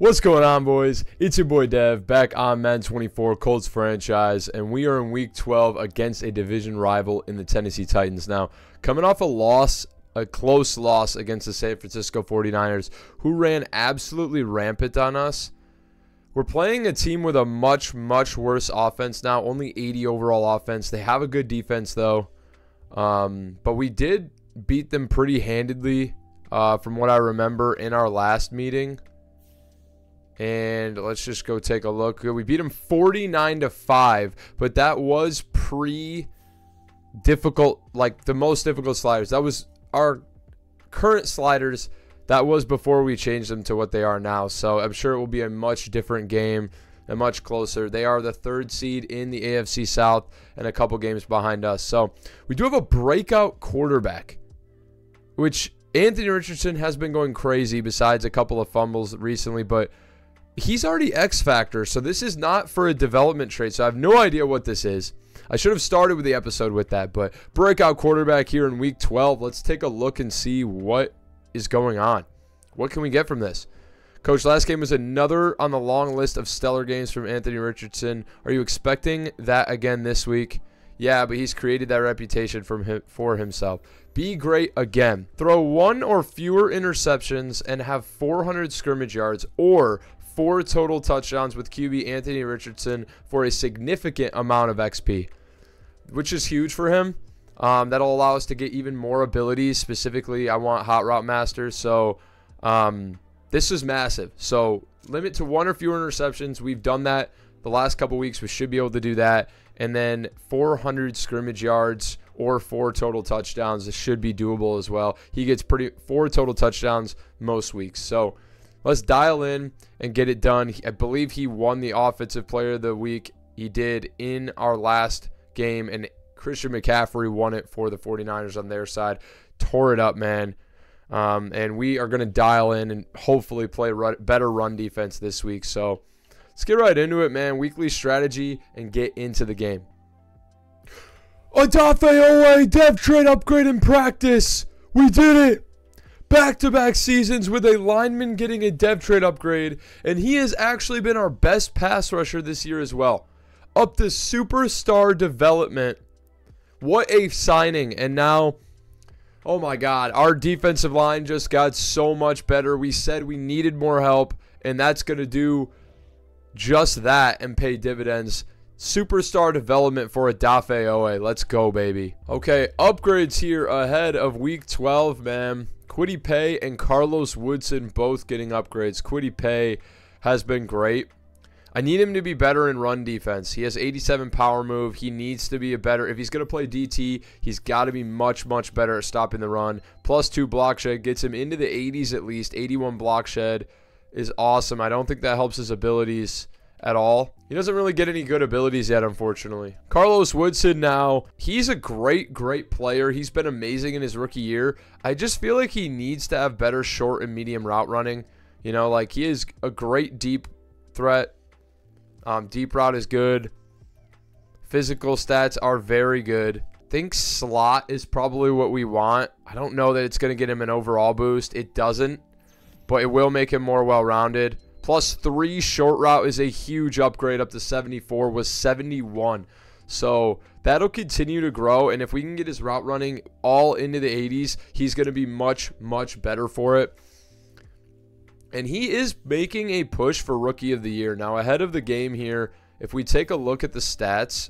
What's going on, boys? It's your boy Dev back on Madden 24 Colts franchise, and we are in week 12 against a division rival in the Tennessee Titans. Now, coming off a close loss against the San Francisco 49ers, who ran absolutely rampant on us. We're playing a team with a much worse offense now, only 80 overall offense. They have a good defense, though, but we did beat them pretty handedly from what I remember in our last meeting. And let's just go take a look. We beat them 49-5, but that was pre-difficult, like the most difficult sliders. That was our current sliders. That was before we changed them to what they are now. So I'm sure it will be a much different game and much closer. They are the 3rd seed in the AFC South and a couple games behind us. So we do have a breakout quarterback, which Anthony Richardson has been going crazy besides a couple of fumbles recently, but he's already X Factor, so this is not for a development trait, so I have no idea what this is. I should have started with the episode with that, but breakout quarterback here in week 12. Let's take a look and see what is going on. What can we get from this? Coach, last game was another on the long list of stellar games from Anthony Richardson. Are you expecting that again this week? Yeah, but he's created that reputation for himself. Be great again. Throw 1 or fewer interceptions and have 400 scrimmage yards or 4 total touchdowns with QB Anthony Richardson for a significant amount of XP, which is huge for him. That'll allow us to get even more abilities. Specifically, I want Hot Route Master. So this is massive. So limit to 1 or fewer interceptions. We've done that the last couple weeks. We should be able to do that. And then 400 scrimmage yards or 4 total touchdowns. This should be doable as well. He gets 4 total touchdowns most weeks. So let's dial in and get it done. I believe he won the Offensive Player of the Week. He did in our last game, and Christian McCaffrey won it for the 49ers on their side. Tore it up, man. And we are going to dial in and hopefully play better run defense this week. So let's get right into it, man. Weekly strategy and get into the game. Odafe Owe dev trade upgrade in practice. We did it. Back-to-back seasons with a lineman getting a dev trade upgrade, and he has actually been our best pass rusher this year as well. Up to superstar development. What a signing. And now, oh my God, our defensive line just got so much better. We said we needed more help, and that's going to do just that and pay dividends. Superstar development for Odafe Owe. Let's go, baby. Okay, upgrades here ahead of week 12, man. Kwity Paye and Carlos Woodson both getting upgrades. Kwity Paye has been great. I need him to be better in run defense. He has 87 power move. He needs to be a better. If he's going to play DT, he's got to be much better at stopping the run. +2 block shed gets him into the 80s at least. 81 block shed is awesome. I don't think that helps his abilities at all. He doesn't really get any good abilities yet, unfortunately. Carlos Woodson now, he's a great player. He's been amazing in his rookie year. I just feel like he needs to have better short and medium route running. You know, like he is a great deep threat. Deep route is good. Physical stats are very good. I think slot is probably what we want. I don't know that it's going to get him an overall boost. It doesn't, but it will make him more well-rounded. +3 short route is a huge upgrade. Up to 74 was 71. So that'll continue to grow. And if we can get his route running all into the 80s, he's going to be much better for it. And he is making a push for Rookie of the Year. Now, ahead of the game here, if we take a look at the stats,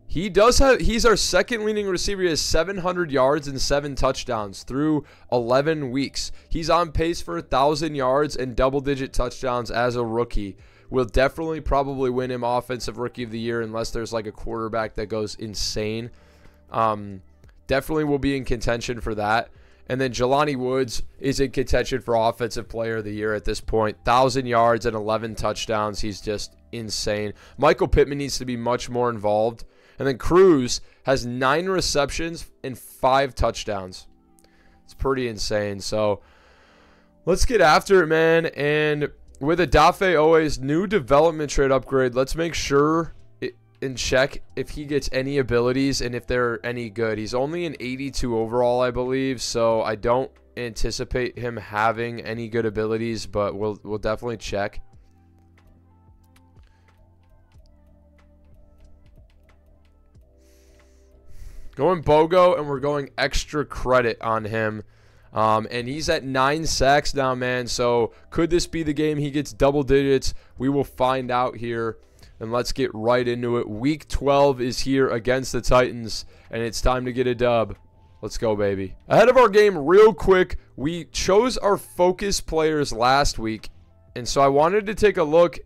he's our second leading receiver. He has 700 yards and 7 touchdowns through 11 weeks. He's on pace for 1,000 yards and double-digit touchdowns as a rookie. We'll definitely probably win him Offensive Rookie of the Year unless there's like a quarterback that goes insane. Definitely will be in contention for that. And then Jelani Woods is in contention for Offensive Player of the Year at this point. 1,000 yards and 11 touchdowns. He's just insane. Michael Pittman needs to be much more involved. And then Cruz has 9 receptions and 5 touchdowns. It's pretty insane. So let's get after it, man. And with Odafe Owe's new development trade upgrade, let's make sure and check if he gets any abilities and if they're any good. He's only an 82 overall, I believe, so I don't anticipate him having any good abilities, but we'll definitely check. Going BOGO, and we're going extra credit on him. And he's at 9 sacks now, man. So could this be the game he gets double digits? We will find out here. And let's get right into it. Week 12 is here against the Titans, and it's time to get a dub. Let's go, baby. Ahead of our game, real quick, we chose our focus players last week. And so I wanted to take a look.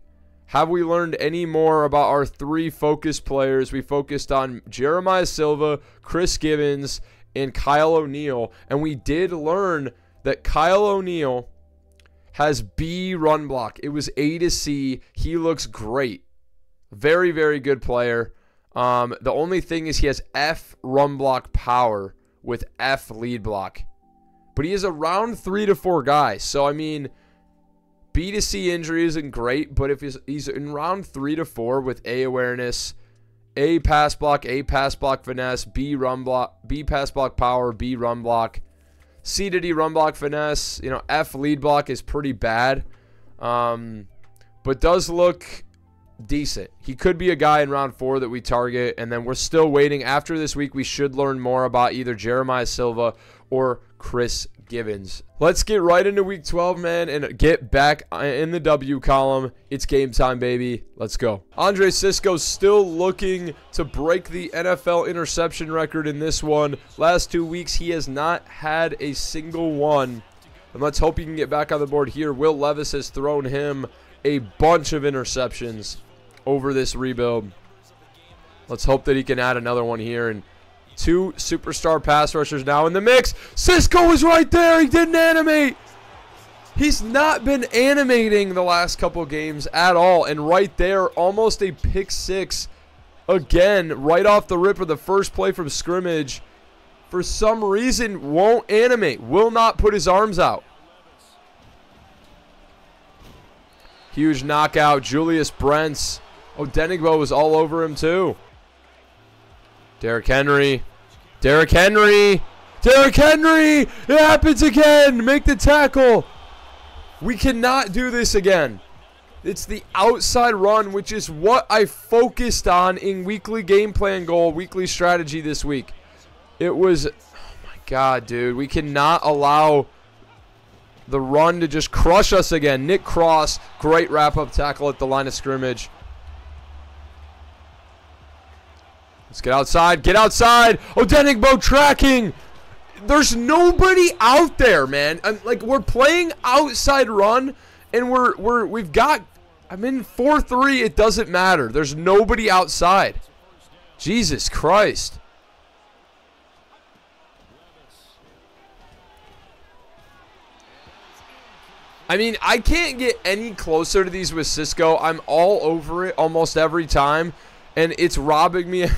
Have we learned any more about our 3 focus players? We focused on Jeremiah Silva, Chris Givens, and Kyle O'Neal. And we did learn that Kyle O'Neal has B run block. It was A to C. He looks great. Very, very good player. The only thing is he has F run block power with F lead block. But he is a round 3 to 4 guy. So, I mean, B to C injury isn't great, but if he's in round 3 to 4 with A awareness, A pass block finesse, B run block, B pass block power, B run block, C to D run block finesse, you know, F lead block is pretty bad, but does look decent. He could be a guy in round 4 that we target, and then we're still waiting. After this week, we should learn more about either Jeremiah Silva or Chris Givens. Let's get right into week 12, man, and get back in the W column. It's game time, baby. Let's go. Andre Cisco still looking to break the NFL interception record in this one. Last 2 weeks, he has not had a single one. And let's hope he can get back on the board here. Will Levis has thrown him a bunch of interceptions over this rebuild. Let's hope that he can add another one here. And 2 superstar pass rushers now in the mix. Cisco was right there. He didn't animate. He's not been animating the last couple games at all. And right there, almost a pick 6. Again, right off the rip of the first play from scrimmage. For some reason, won't animate. Will not put his arms out. Huge knockout. Julius Brents. Odenigbo was all over him too. Derrick Henry. Derrick Henry. Derrick Henry. It happens again. Make the tackle. We cannot do this again. It's the outside run, which is what I focused on in weekly game plan goal, weekly strategy this week. It was, oh my God, dude. We cannot allow the run to just crush us again. Nick Cross, great wrap-up tackle at the line of scrimmage. Let's get outside. Get outside. Odenigbo tracking. There's nobody out there, man. Like, we're playing outside run, and we've got, I'm in 4-3. It doesn't matter. There's nobody outside. Jesus Christ. I mean, I can't get any closer to these with Cisco. I'm all over it almost every time, and it's robbing me.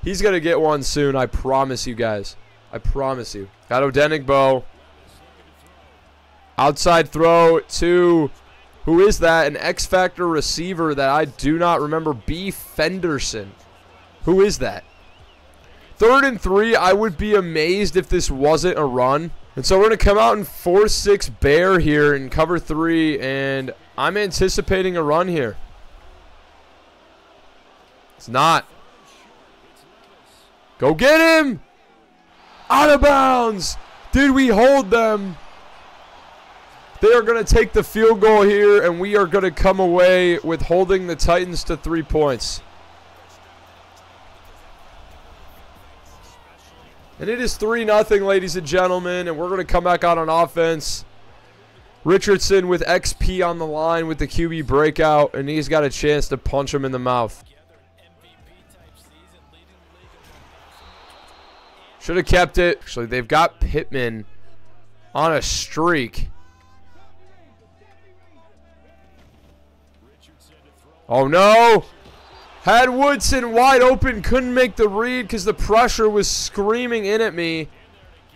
He's going to get one soon, I promise you guys. I promise you. Got Odenigbo. Outside throw to, who is that? An X-Factor receiver that I do not remember. B. Fenderson. Who is that? 3rd and 3, I would be amazed if this wasn't a run. And so we're going to come out in 4-6 bear here in cover 3, and I'm anticipating a run here. It's not. Go get him! Out of bounds! Did we hold them? They are going to take the field goal here, and we are going to come away with holding the Titans to 3 points. And it is 3-0, ladies and gentlemen, and we're going to come back out on offense. Richardson with XP on the line with the QB breakout, and he's got a chance to punch him in the mouth. Should have kept it. Actually, they've got Pittman on a streak. Oh, no. Had Woodson wide open, couldn't make the read because the pressure was screaming in at me.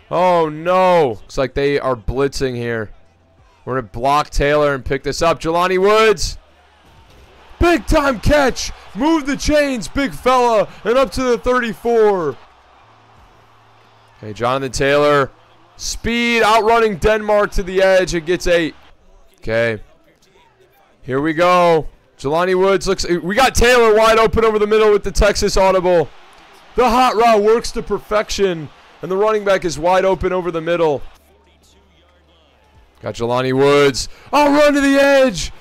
Oh, no. Looks like they are blitzing here. We're going to block Taylor and pick this up. Jelani Woods. Big time catch. Move the chains, big fella. And up to the 34. Okay, Jonathan Taylor. Speed outrunning Denmark to the edge. It gets 8. Okay. Here we go. Jelani Woods looks. We got Taylor wide open over the middle with the Texas audible. The hot route works to perfection. And the running back is wide open over the middle. Got Jelani Woods. I'll run to the edge.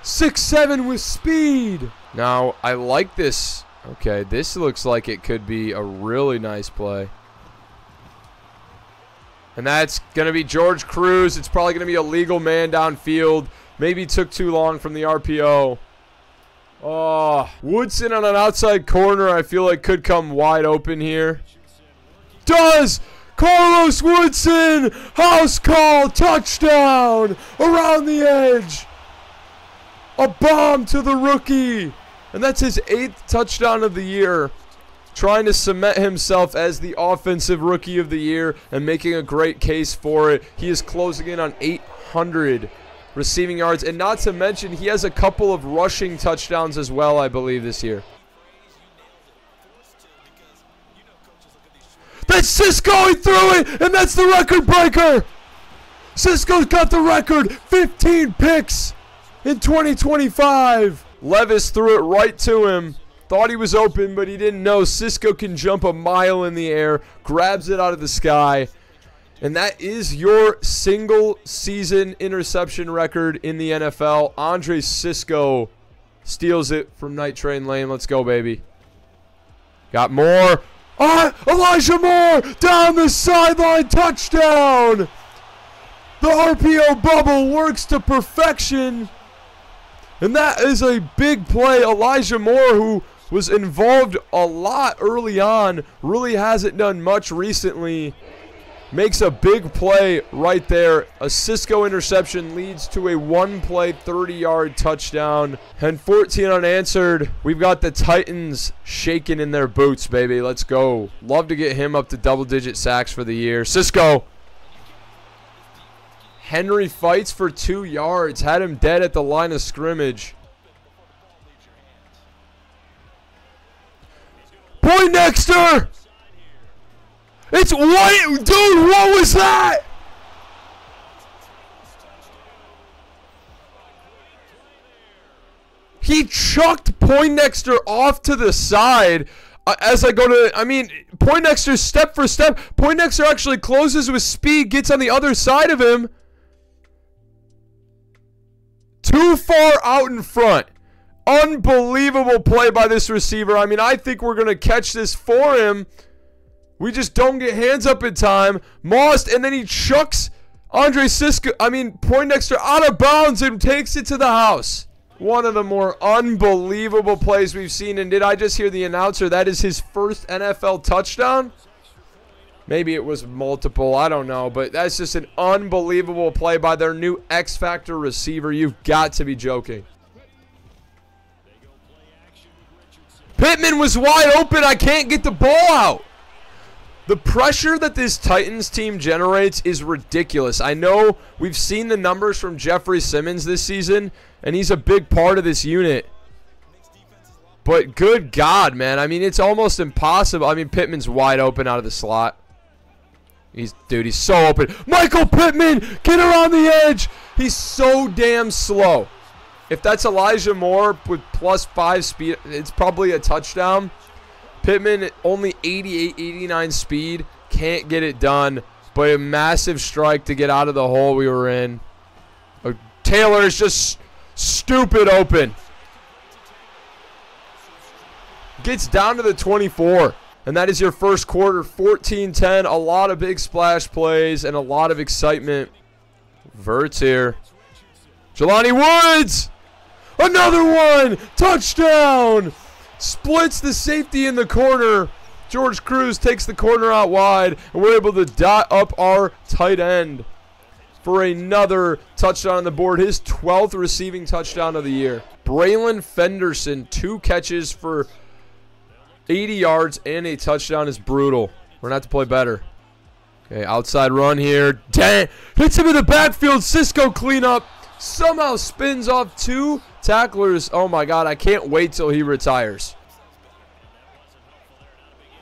6'7" with speed. Now, I like this. Okay, this looks like it could be a really nice play. And that's going to be George Cruz. It's probably going to be a legal man downfield. Maybe took too long from the RPO. Oh, Woodson on an outside corner I feel like could come wide open here. Does! Carlos Woodson! House call! Touchdown! Around the edge! A bomb to the rookie! And that's his 8th touchdown of the year. Trying to cement himself as the offensive rookie of the year and making a great case for it. He is closing in on 800 receiving yards. And not to mention, he has a couple of rushing touchdowns as well, I believe, this year. That's Cisco, he threw it, and that's the record breaker. Cisco's got the record, 15 picks in 2025. Levis threw it right to him. Thought he was open, but he didn't know. Cisco can jump a mile in the air, grabs it out of the sky. And that is your single season interception record in the NFL. Andre Cisco steals it from Night Train Lane. Let's go, baby. Got more. Elijah Moore down the sideline, touchdown. The RPO bubble works to perfection. And that is a big play. Elijah Moore, who was involved a lot early on, really hasn't done much recently, makes a big play right there. A Cisco interception leads to a one-play 30-yard touchdown. And 14 unanswered. We've got the Titans shaking in their boots, baby. Let's go. Love to get him up to double-digit sacks for the year. Cisco. Henry fights for 2 yards. Had him dead at the line of scrimmage. Poindexter! It's white! Dude, what was that? He chucked Poindexter off to the side as I go to... I mean, Poindexter step for step. Poindexter actually closes with speed, gets on the other side of him. Too far out in front. Unbelievable play by this receiver. I mean, I think we're going to catch this for him. We just don't get hands up in time. Moss, and then he chucks Poindexter out of bounds and takes it to the house. One of the more unbelievable plays we've seen. And did I just hear the announcer? That is his first NFL touchdown? Maybe it was multiple. I don't know. But that's just an unbelievable play by their new X-Factor receiver. You've got to be joking. Pittman was wide open. I can't get the ball out. The pressure that this Titans team generates is ridiculous. I know we've seen the numbers from Jeffrey Simmons this season, and he's a big part of this unit. But good God, man. I mean, it's almost impossible. I mean, Pittman's wide open out of the slot. Dude, he's so open. Michael Pittman, get around the edge. He's so damn slow. If that's Elijah Moore with +5 speed, it's probably a touchdown. Pittman, only 88, 89 speed. Can't get it done. But a massive strike to get out of the hole we were in. Taylor is just stupid open. Gets down to the 24. And that is your first quarter, 14-10. A lot of big splash plays and a lot of excitement. Verts here. Jelani Woods! Another one! Touchdown! Splits the safety in the corner. George Cruz takes the corner out wide, and we're able to dot up our tight end for another touchdown on the board. His 12th receiving touchdown of the year. Braylon Fenderson, 2 catches for 80 yards and a touchdown is brutal. We're going to have to play better. Okay, outside run here. Dang! Hits him in the backfield. Cisco cleanup. Somehow spins off 2 tacklers. Oh my God, I can't wait till he retires.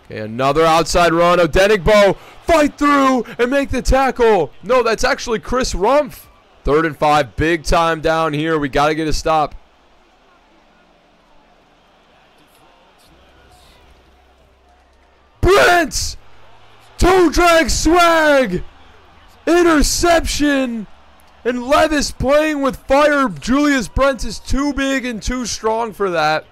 Okay, another outside run. Odenigbo fight through and make the tackle. No, that's actually Chris Rumpf. 3rd and 5, big time down here. We got to get a stop. Brents! Toe drag swag! Interception! And Levis playing with fire. Julius Brents is too big and too strong for that.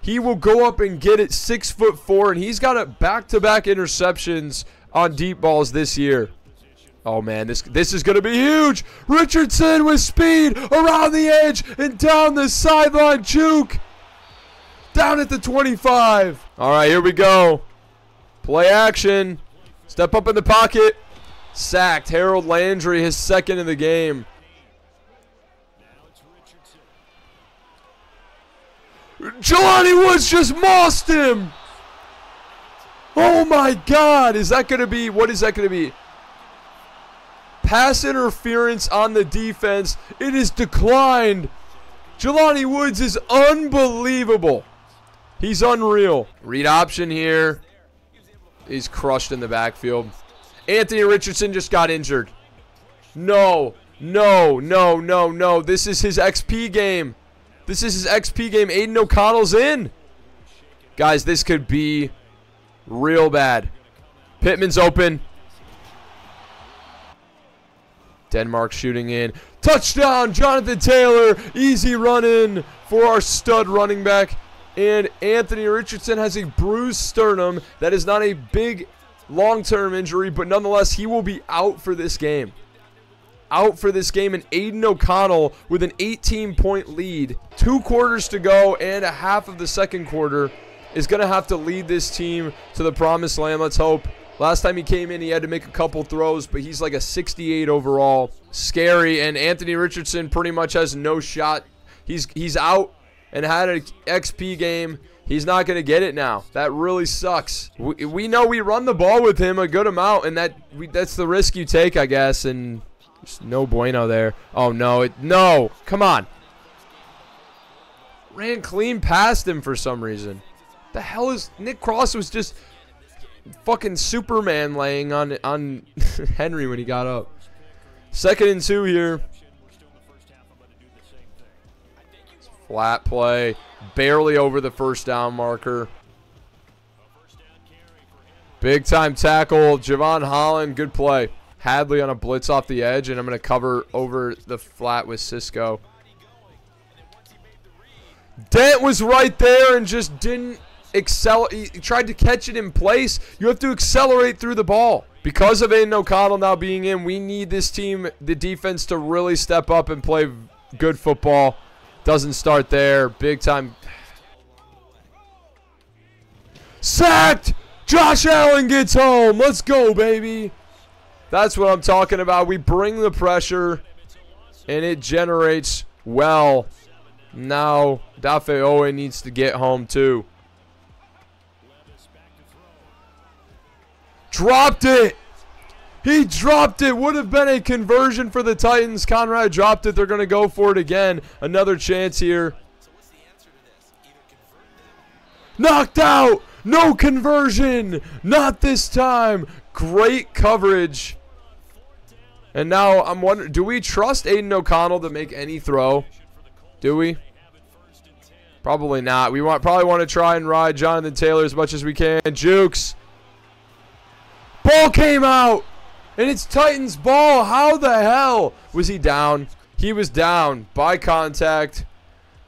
He will go up and get it, 6'4", and he's got it back-to-back interceptions on deep balls this year. Oh man, this is going to be huge. Richardson with speed around the edge and down the sideline. Juke down at the 25. All right, here we go. Play action. Step up in the pocket. Sacked. Harold Landry, his 2nd of the game. Jelani Woods just mossed him. Oh my God. Is that going to be, what is that going to be? Pass interference on the defense. It is declined. Jelani Woods is unbelievable. He's unreal. Read option here. He's crushed in the backfield. Anthony Richardson just got injured. No. No, no, no, no. This is his XP game. This is his XP game. Aiden O'Connell's in. Guys, this could be real bad. Pittman's open. Denmark shooting in. Touchdown, Jonathan Taylor. Easy run in for our stud running back. And Anthony Richardson has a bruised sternum. That is not a big long-term injury, but nonetheless, he will be out for this game. Out for this game, and Aiden O'Connell with an 18-point lead. 2 quarters to go and a half of the 2nd quarter is going to have to lead this team to the promised land. Let's hope. Last time he came in, he had to make a couple throws, but he's like a 68 overall. Scary, and Anthony Richardson pretty much has no shot. He's out and had an XP game. He's not going to get it now. That really sucks. We know we run the ball with him a good amount, and that's the risk you take, I guess, and there's no bueno there. Oh, no. No. Come on. Ran clean past him for some reason. The hell is... Nick Cross was just fucking Superman laying on Henry when he got up. 2nd and 2 here. Flat play. Barely over the 1st down marker. Big time tackle. Javon Holland. Good play. Hadley on a blitz off the edge, and I'm going to cover over the flat with Cisco. Dent was right there and just didn't accelerate. He tried to catch it in place. You have to accelerate through the ball. Because of Aiden O'Connell now being in, we need this team, the defense, to really step up and play good football. Doesn't start there. Big time. Sacked! Josh Allen gets home. Let's go, baby. That's what I'm talking about. We bring the pressure, and it generates well. Now, Dafe Owe needs to get home, too. Dropped it. He dropped it. Would have been a conversion for the Titans. Conrad dropped it. They're going to go for it again. Another chance here. Knocked out. No conversion. Not this time. Great coverage. And now I'm wondering, do we trust Aiden O'Connell to make any throw? Do we? Probably not. We probably want to try and ride Jonathan Taylor as much as we can. Jukes. Ball came out. And it's Titans ball. How the hell was he down? He was down by contact.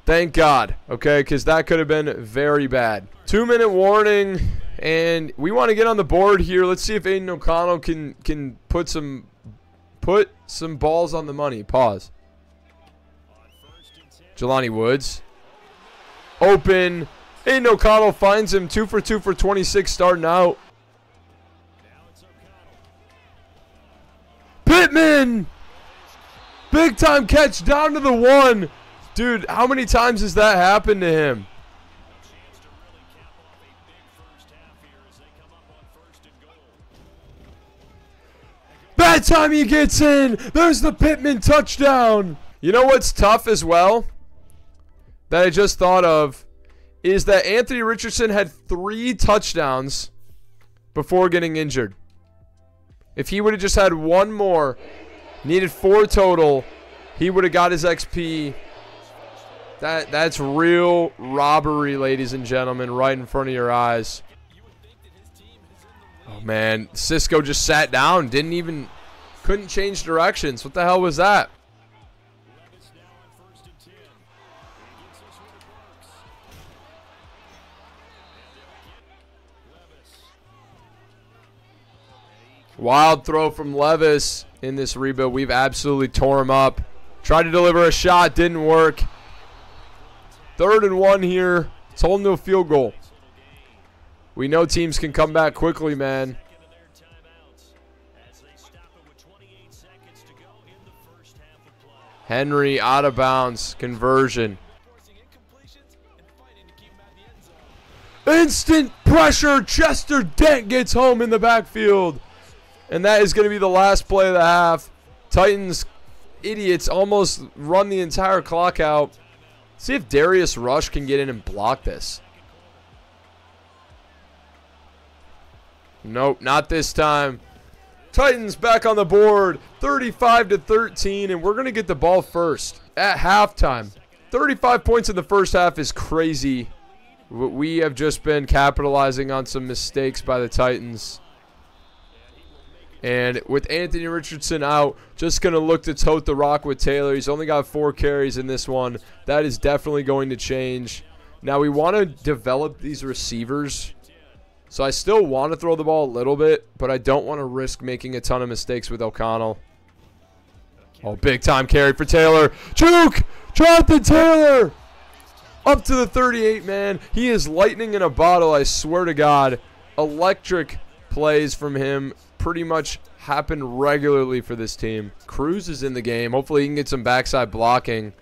Thank God. Okay, because that could have been very bad. 2-minute warning. And we want to get on the board here. Let's see if Aiden O'Connell can put some balls on the money. Pause. Jelani Woods. Open. Aiden O'Connell finds him. 2 for 2 for 26 starting out. Pittman! Big time catch down to the 1. Dude, how many times has that happened to him? That time he gets in. There's the Pittman touchdown. You know what's tough as well that I just thought of is that Anthony Richardson had 3 touchdowns before getting injured. If he would have just had one more, needed 4 total, he would have got his XP. That's real robbery, ladies and gentlemen, right in front of your eyes. Oh, man. Cisco just sat down. Couldn't change directions. What the hell was that? Wild throw from Levis in this rebuild. We've absolutely tore him up. Tried to deliver a shot. Didn't work. 3rd and 1 here. It's holding to a field goal. We know teams can come back quickly, man. Henry out of bounds. Conversion. Instant pressure. Chester Dent gets home in the backfield. And that is going to be the last play of the half. Titans, idiots, almost run the entire clock out. See if Darius Rush can get in and block this. Nope, not this time. Titans back on the board, 35-13, and we're going to get the ball first at halftime. 35 points in the first half is crazy. We have just been capitalizing on some mistakes by the Titans. And with Anthony Richardson out, just going to look to tote the rock with Taylor. He's only got 4 carries in this one. That is definitely going to change. Now, we want to develop these receivers. So I still want to throw the ball a little bit, but I don't want to risk making a ton of mistakes with O'Connell. Oh, big time carry for Taylor. Juke! Jonathan Taylor! Up to the 38, man. He is lightning in a bottle, I swear to God. Electric plays from him pretty much happen regularly for this team. Cruz is in the game. Hopefully he can get some backside blocking.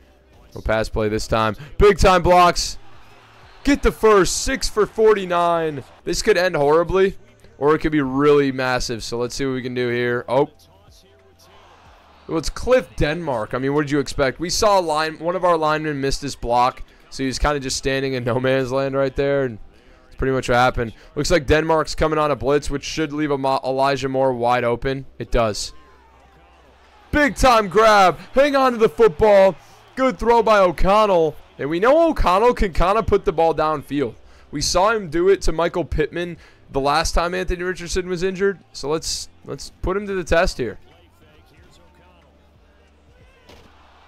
No pass play this time. Big time blocks. Get the first. 6 for 49. This could end horribly, or it could be really massive. So let's see what we can do here. Oh. Well, it's Cliff Denmark. I mean, what did you expect? We saw one of our linemen missed this block, so he was kind of just standing in no man's land right there, and that's pretty much what happened. Looks like Denmark's coming on a blitz, which should leave Elijah Moore wide open. It does. Big time grab. Hang on to the football. Good throw by O'Connell. And we know O'Connell can kind of put the ball downfield. We saw him do it to Michael Pittman the last time Anthony Richardson was injured. So let's put him to the test here.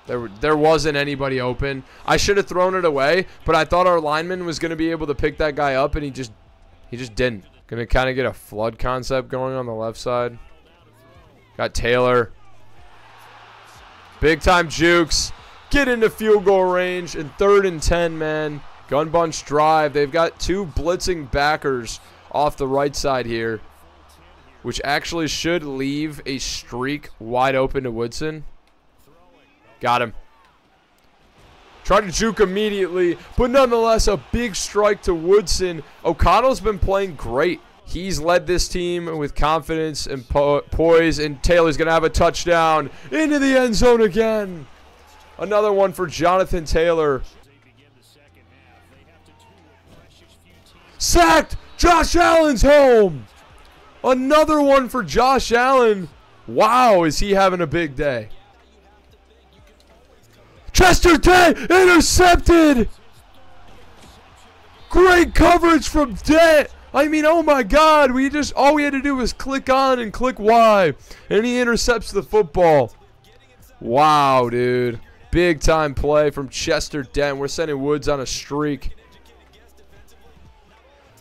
There wasn't anybody open. I should have thrown it away, but I thought our lineman was going to be able to pick that guy up, and he just didn't. Going to kind of get a flood concept going on the left side. Got Taylor. Big time jukes. Get into field goal range in 3rd and 10, man. Gun bunch drive. They've got 2 blitzing backers off the right side here, which actually should leave a streak wide open to Woodson. Got him. Tried to juke immediately, but nonetheless a big strike to Woodson. O'Connell's been playing great. He's led this team with confidence and poise, and Taylor's going to have a touchdown into the end zone again. Another one for Jonathan Taylor. Sacked! Josh Allen's home! Another one for Josh Allen. Wow, is he having a big day. Chester Dent intercepted! Great coverage from Dent! I mean, oh my God, all we had to do was click on and click Y, and he intercepts the football. Wow, dude. Big time play from Chester Dent. We're sending Woods on a streak.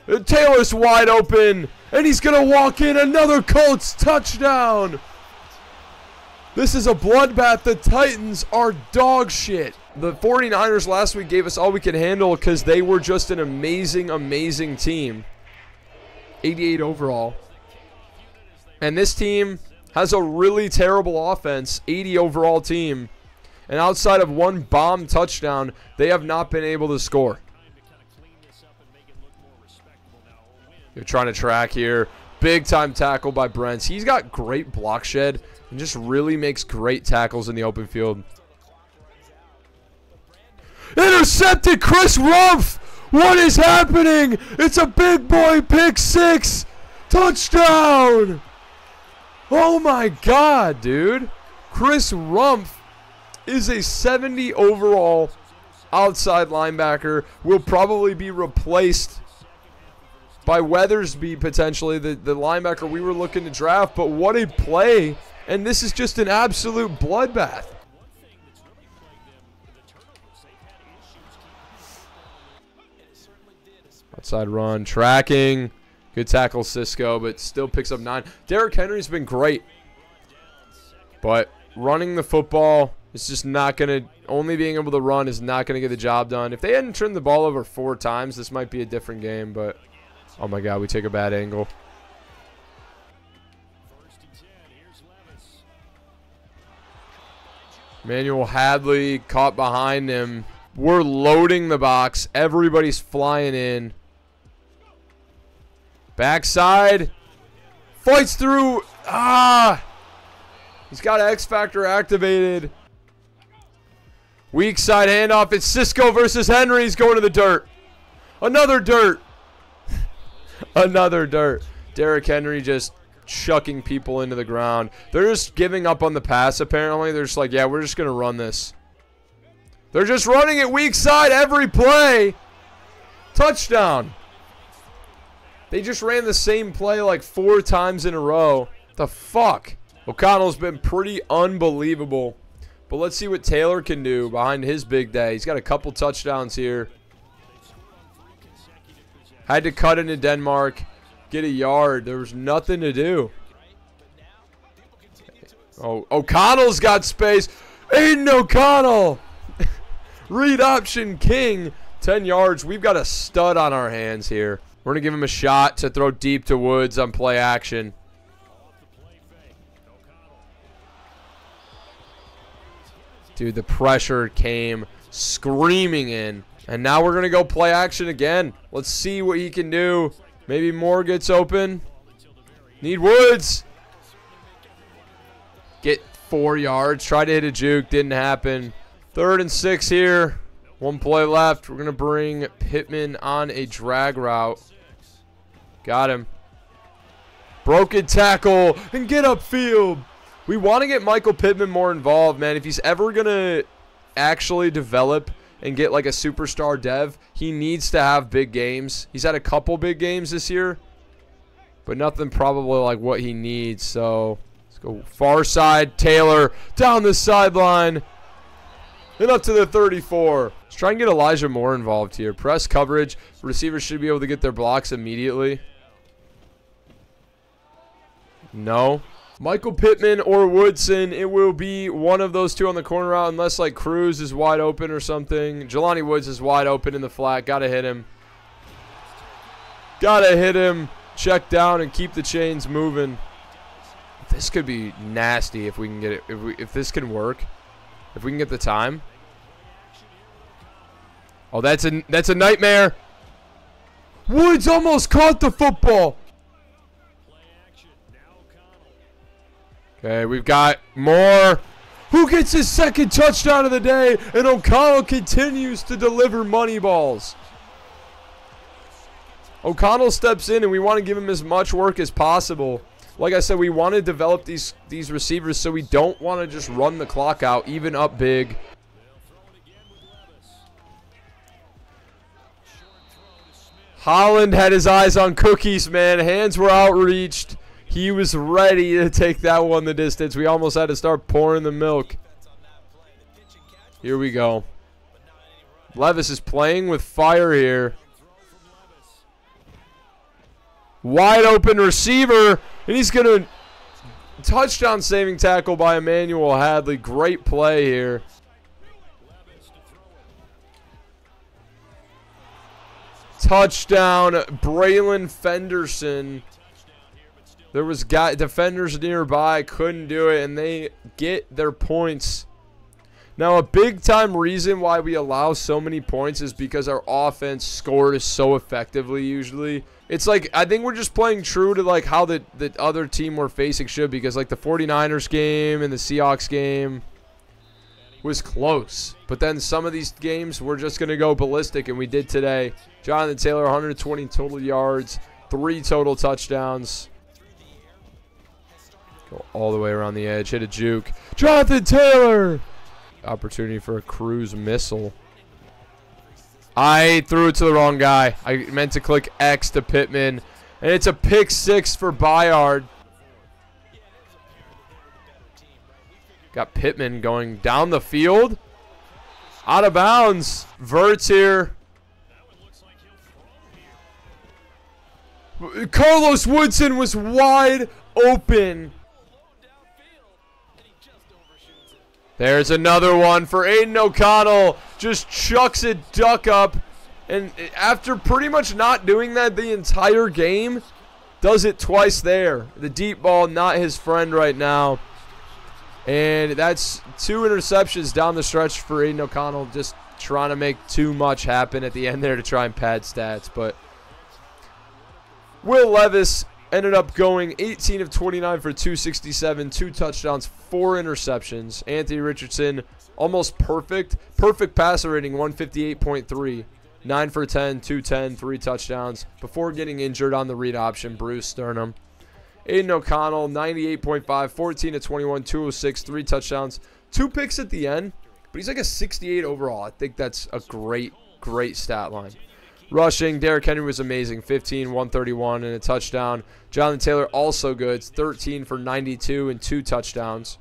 And Taylor's wide open, and he's going to walk in. Another Colts touchdown. This is a bloodbath. The Titans are dog shit. The 49ers last week gave us all we could handle because they were just an amazing, amazing team. 88 overall. And this team has a really terrible offense, 80 overall team. And outside of one bomb touchdown, they have not been able to score. They're trying to track here. Big time tackle by Brents. He's got great block shed and just really makes great tackles in the open field. Intercepted Chris Rumpf. What is happening? It's a big boy pick 6. Touchdown. Oh my God, dude. Chris Rumpf is a 70 overall outside linebacker. Will probably be replaced by Weathersby, potentially, the linebacker we were looking to draft. But what a play. And this is just an absolute bloodbath. Outside run, tracking. Good tackle, Cisco, but still picks up 9. Derrick Henry's been great. But running the football is just not going to, only being able to run is not going to get the job done. If they hadn't turned the ball over 4 times, this might be a different game, but oh my God, we take a bad angle. Emmanuel Hadley caught behind him. We're loading the box. Everybody's flying in. Backside. Fights through. Ah! He's got X Factor activated. Weak side handoff. It's Cisco versus Henry. He's going to the dirt. Another dirt. Another dirt. Derrick Henry just chucking people into the ground. They're just giving up on the pass, apparently. They're just like, yeah, we're just going to run this. They're just running it weak side every play. Touchdown. They just ran the same play like 4 times in a row. The fuck? O'Connell's been pretty unbelievable. But let's see what Taylor can do behind his big day. He's got a couple touchdowns here. Had to cut into Denmark. Get a yard. There was nothing to do. Oh, O'Connell's got space. Aiden O'Connell. Read option king. 10 yards. We've got a stud on our hands here. We're going to give him a shot to throw deep to Woods on play action. Dude, the pressure came screaming in. And now we're going to go play action again. Let's see what he can do. Maybe Moore gets open. Need Woods. Get 4 yards. Try to hit a juke. Didn't happen. 3rd and 6 here. 1 play left. We're going to bring Pittman on a drag route. Got him. Broken tackle. And get upfield. We want to get Michael Pittman more involved, man. If he's ever going to actually develop and get like a superstar dev, he needs to have big games. He's had a couple big games this year, but nothing probably like what he needs. So let's go far side. Taylor down the sideline and up to the 34. Let's try and get Elijah Moore involved here. Press coverage. Receivers should be able to get their blocks immediately. No. Michael Pittman or Woodson. It will be one of those two on the corner route unless like Cruz is wide open or something. Jelani Woods is wide open in the flat. Gotta hit him. Gotta hit him. Check down and keep the chains moving. This could be nasty if we can get it. If this can work. If we can get the time. Oh, that's a nightmare. Woods almost caught the football. Okay, we've got Moore, who gets his 2nd touchdown of the day, and O'Connell continues to deliver money balls. O'Connell steps in, and we want to give him as much work as possible. Like I said, we want to develop these receivers, so we don't want to just run the clock out, even up big. Holland had his eyes on cookies, man. Hands were outreached. He was ready to take that one the distance. We almost had to start pouring the milk. Here we go. Levis is playing with fire here. Wide open receiver. And he's going to touchdown saving tackle by Emmanuel Hadley. Great play here. Touchdown, Braylon Fenderson. There was defenders nearby, couldn't do it, and they get their points. Now, a big-time reason why we allow so many points is because our offense scores so effectively usually. It's like, I think we're just playing true to like how the other team we're facing should, because like the 49ers game and the Seahawks game was close. But then some of these games we're just going to go ballistic, and we did today. Jonathan Taylor, 120 total yards, 3 total touchdowns. Go all the way around the edge. Hit a juke. Jonathan Taylor! Opportunity for a cruise missile. I threw it to the wrong guy. I meant to click X to Pittman. And it's a pick 6 for Bayard. Got Pittman going down the field. Out of bounds. Verts here. Carlos Woodson was wide open. There's another one for Aiden O'Connell. Just chucks a duck up. And after pretty much not doing that the entire game, does it twice there. The deep ball, not his friend right now. And that's 2 interceptions down the stretch for Aiden O'Connell. Just trying to make too much happen at the end there to try and pad stats. But Will Levis ended up going 18 of 29 for 267, 2 touchdowns, 4 interceptions. Anthony Richardson, almost perfect. Perfect passer rating, 158.3. 9 for 10, 210, 3 touchdowns. Before getting injured on the read option, bruised sternum. Aiden O'Connell, 98.5, 14 of 21, 206, 3 touchdowns. 2 picks at the end, but he's like a 68 overall. I think that's a great, great stat line. Rushing, Derrick Henry was amazing. 15, 131, and a touchdown. Jonathan Taylor also good. It's 13 for 92 and 2 touchdowns.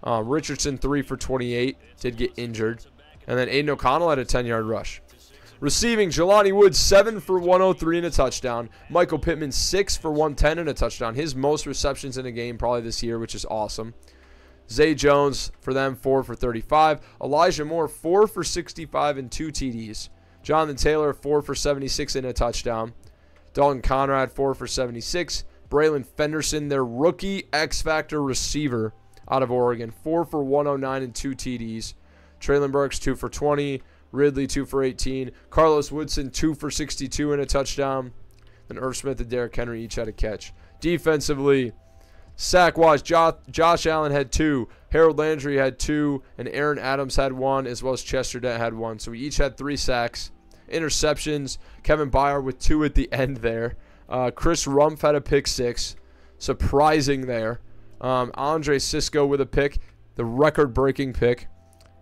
Richardson, 3 for 28. Did get injured. And then Aiden O'Connell had a 10-yard rush. Receiving, Jelani Woods, 7 for 103 and a touchdown. Michael Pittman, 6 for 110 and a touchdown. His most receptions in a game probably this year, which is awesome. Zay Jones, for them, 4 for 35. Elijah Moore, 4 for 65 and 2 TDs. Jonathan Taylor, 4 for 76 and a touchdown. Dalton Conrad, 4 for 76. Braylon Fenderson, their rookie X-Factor receiver out of Oregon, 4 for 109 and 2 TDs. Traylon Burks, 2 for 20. Ridley, 2 for 18. Carlos Woodson, 2 for 62 and a touchdown. Then Irv Smith and Derrick Henry each had a catch. Defensively, sack-wise, Josh Allen had 2. Harold Landry had 2. And Aaron Adams had 1, as well as Chester Dent had 1. So we each had 3 sacks. Interceptions, Kevin Byard with 2 at the end there. Chris Rumpf had a pick 6. Surprising there. Andre Sisco with a pick. The record-breaking pick.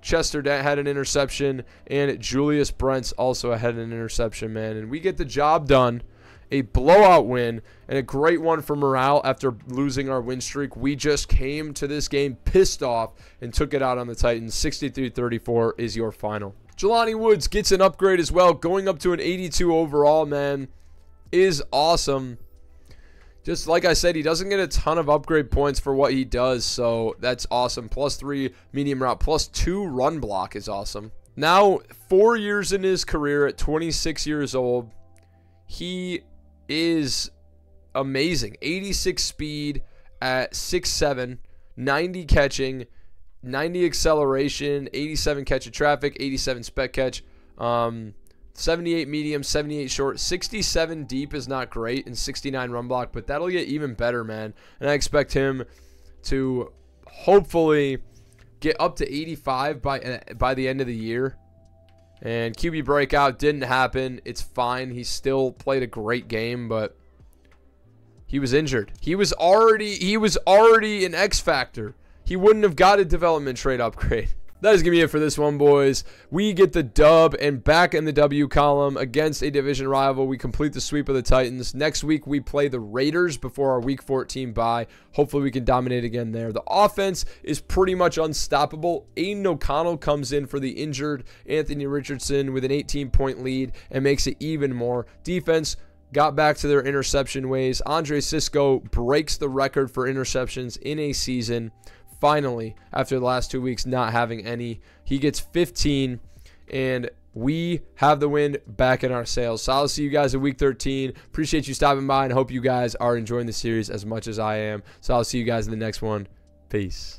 Chester Dent had an interception, and Julius Brents also had an interception, man. And we get the job done. A blowout win, and a great one for morale after losing our win streak. We just came to this game pissed off and took it out on the Titans. 63-34 is your final. Jelani Woods gets an upgrade as well, going up to an 82 overall, man, is awesome. Just like I said, he doesn't get a ton of upgrade points for what he does, so that's awesome. +3 medium route, +2 run block is awesome. Now, 4 years in his career at 26 years old, he is amazing. 86 speed at 6'7", 90 catching, 90 acceleration, 87 catch of traffic, 87 spec catch, 78 medium, 78 short, 67 deep is not great, and 69 run block, but that'll get even better, man. And I expect him to hopefully get up to 85 by the end of the year. And QB breakout didn't happen. It's fine. He still played a great game, but he was injured. He was already an X factor. He wouldn't have got a development trade upgrade. That is going to be it for this one, boys. We get the dub and back in the W column against a division rival. We complete the sweep of the Titans. Next week, we play the Raiders before our Week 14 bye. Hopefully, we can dominate again there. The offense is pretty much unstoppable. Aiden O'Connell comes in for the injured Anthony Richardson with an 18-point lead and makes it even more. Defense got back to their interception ways. Andre Sisco breaks the record for interceptions in a season. Finally, after the last 2 weeks not having any, he gets 15, and we have the win back in our sails. So I'll see you guys in Week 13. Appreciate you stopping by, and hope you guys are enjoying the series as much as I am. So I'll see you guys in the next one. Peace.